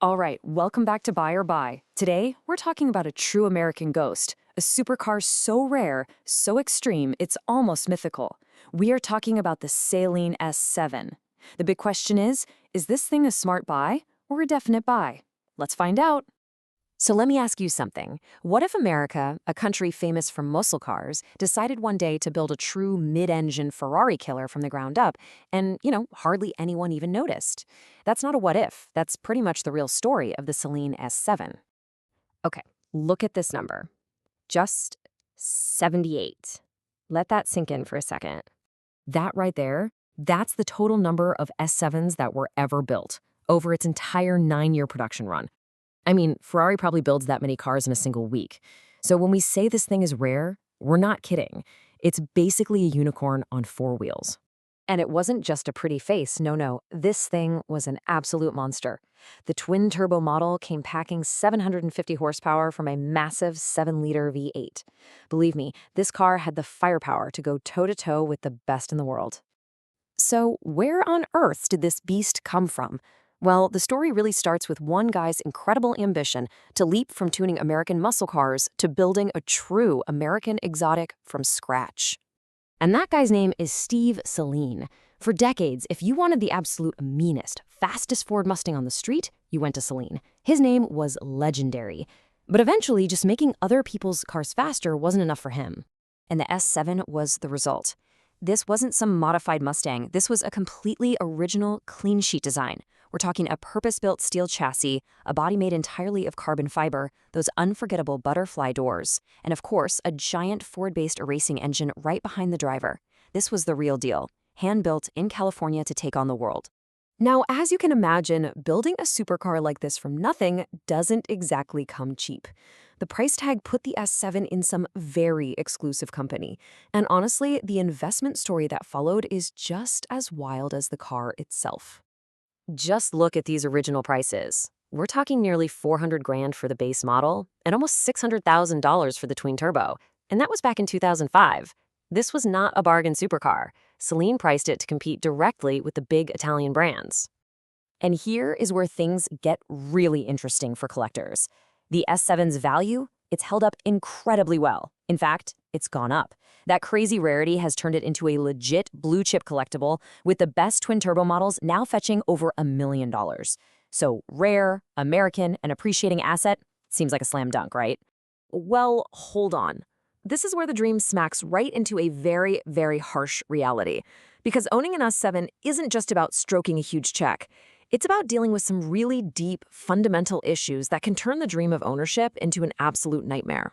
All right, welcome back to Buy or Buy. Today, we're talking about a true American ghost, a supercar so rare, so extreme, it's almost mythical. We are talking about the Saleen S7. The big question is this thing a smart buy or a definite buy? Let's find out. So let me ask you something. What if America, a country famous for muscle cars, decided one day to build a true mid-engine Ferrari killer from the ground up and, hardly anyone even noticed? That's not a what if. That's pretty much the real story of the Saleen S7. Okay, look at this number. Just 78. Let that sink in for a second. That right there, that's the total number of S7s that were ever built over its entire 9-year production run. I mean, Ferrari probably builds that many cars in a single week. So when we say this thing is rare, we're not kidding. It's basically a unicorn on 4 wheels. And it wasn't just a pretty face, no. This thing was an absolute monster. The twin-turbo model came packing 750 horsepower from a massive 7-liter V8. Believe me, this car had the firepower to go toe-to-toe with the best in the world. So where on earth did this beast come from? Well, the story really starts with one guy's incredible ambition to leap from tuning American muscle cars to building a true American exotic from scratch. And that guy's name is Steve Saleen. For decades, if you wanted the absolute meanest, fastest Ford Mustang on the street, you went to Saleen. His name was legendary. But eventually, just making other people's cars faster wasn't enough for him. And the S7 was the result. This wasn't some modified Mustang. This was a completely original, clean sheet design. We're talking a purpose-built steel chassis, a body made entirely of carbon fiber, those unforgettable butterfly doors, and of course, a giant Ford-based racing engine right behind the driver. This was the real deal, hand-built in California to take on the world. Now, as you can imagine, building a supercar like this from nothing doesn't exactly come cheap. The price tag put the S7 in some very exclusive company. And honestly, the investment story that followed is just as wild as the car itself. Just look at these original prices. We're talking nearly $400,000 for the base model and almost $600,000 for the twin turbo. And that was back in 2005. This was not a bargain supercar. Saleen priced it to compete directly with the big Italian brands. And here is where things get really interesting for collectors. The S7's value, it's held up incredibly well. In fact, it's gone up. That crazy rarity has turned it into a legit blue-chip collectible, with the best twin-turbo models now fetching over $1 million. So rare, American, and appreciating asset seems like a slam dunk, right? Well, hold on. This is where the dream smacks right into a very, very harsh reality. Because owning an S7 isn't just about stroking a huge check. It's about dealing with some really deep, fundamental issues that can turn the dream of ownership into an absolute nightmare.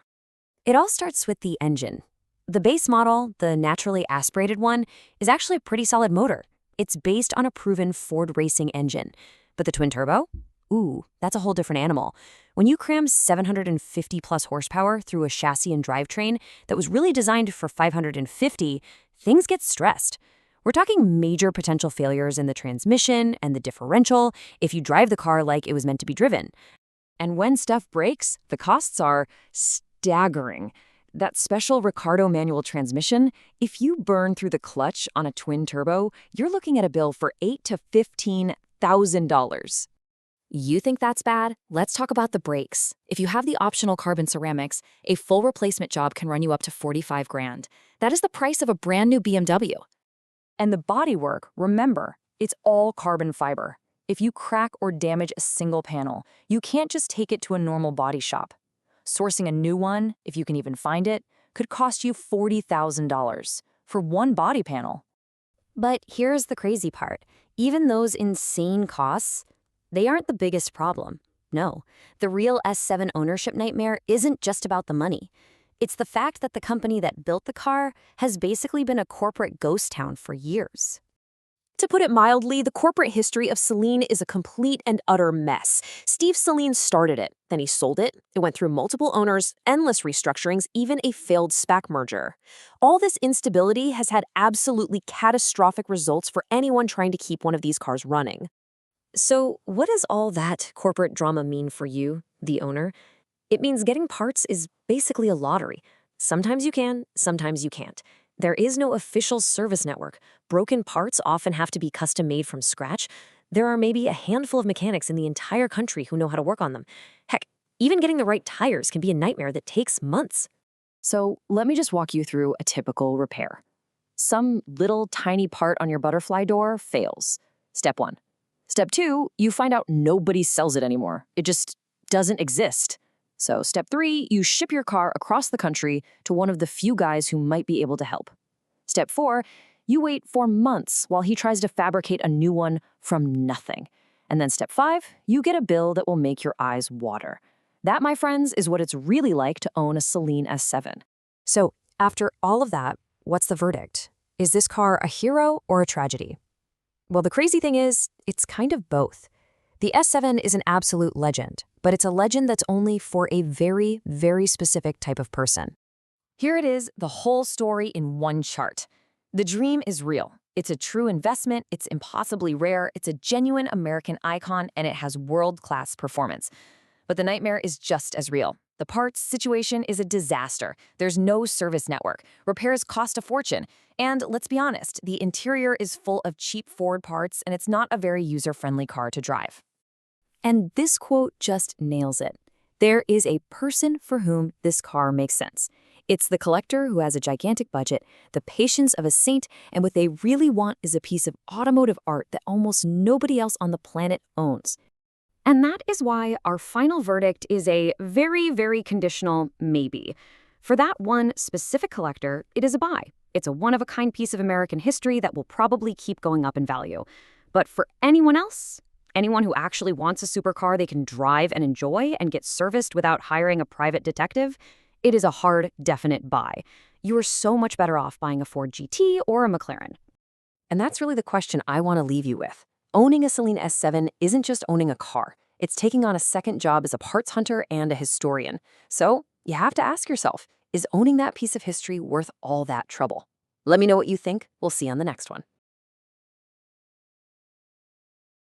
It all starts with the engine. The base model, the naturally aspirated one, is actually a pretty solid motor. It's based on a proven Ford racing engine. But the twin-turbo? Ooh, that's a whole different animal. When you cram 750-plus horsepower through a chassis and drivetrain that was really designed for 550, things get stressed. We're talking major potential failures in the transmission and the differential if you drive the car like it was meant to be driven. And when stuff breaks, the costs are staggering. That special Ricardo manual transmission, if you burn through the clutch on a twin turbo, you're looking at a bill for $8,000 to $15,000. You think that's bad? Let's talk about the brakes. If you have the optional carbon ceramics, a full replacement job can run you up to $45,000. That is the price of a brand new BMW. And the bodywork, remember, it's all carbon fiber. If you crack or damage a single panel, you can't just take it to a normal body shop. Sourcing a new one, if you can even find it, could cost you $40,000 for one body panel. But here's the crazy part. Even those insane costs, they aren't the biggest problem. No, the real S7 ownership nightmare isn't just about the money. It's the fact that the company that built the car has basically been a corporate ghost town for years. To put it mildly, the corporate history of Saleen is a complete and utter mess. Steve Saleen started it, then he sold it. It went through multiple owners, endless restructurings, even a failed SPAC merger. All this instability has had absolutely catastrophic results for anyone trying to keep one of these cars running. So what does all that corporate drama mean for you, the owner? It means getting parts is basically a lottery. Sometimes you can, sometimes you can't. There is no official service network. Broken parts often have to be custom-made from scratch. There are maybe a handful of mechanics in the entire country who know how to work on them. Heck, even getting the right tires can be a nightmare that takes months. So let me just walk you through a typical repair. Some little tiny part on your butterfly door fails. Step 1. Step 2, you find out nobody sells it anymore. It just doesn't exist. So step 3, you ship your car across the country to one of the few guys who might be able to help. Step 4, you wait for months while he tries to fabricate a new one from nothing. And then step 5, you get a bill that will make your eyes water. That, my friends, is what it's really like to own a Saleen S7. So after all of that, what's the verdict? Is this car a hero or a tragedy? Well, the crazy thing is, it's kind of both. The S7 is an absolute legend, but it's a legend that's only for a very, very specific type of person. Here it is, the whole story in one chart. The dream is real. It's a true investment, it's impossibly rare, it's a genuine American icon, and it has world-class performance. But the nightmare is just as real. The parts situation is a disaster. There's no service network. Repairs cost a fortune. And let's be honest, the interior is full of cheap Ford parts, and it's not a very user-friendly car to drive. And this quote just nails it. There is a person for whom this car makes sense. It's the collector who has a gigantic budget, the patience of a saint, and what they really want is a piece of automotive art that almost nobody else on the planet owns. And that is why our final verdict is a very, very conditional maybe. For that one specific collector, it is a buy. It's a one-of-a-kind piece of American history that will probably keep going up in value. But for anyone else, anyone who actually wants a supercar they can drive and enjoy and get serviced without hiring a private detective, it is a hard, definite buy. You are so much better off buying a Ford GT or a McLaren. And that's really the question I want to leave you with. Owning a Saleen S7 isn't just owning a car. It's taking on a second job as a parts hunter and a historian. So you have to ask yourself, is owning that piece of history worth all that trouble? Let me know what you think. We'll see you on the next one.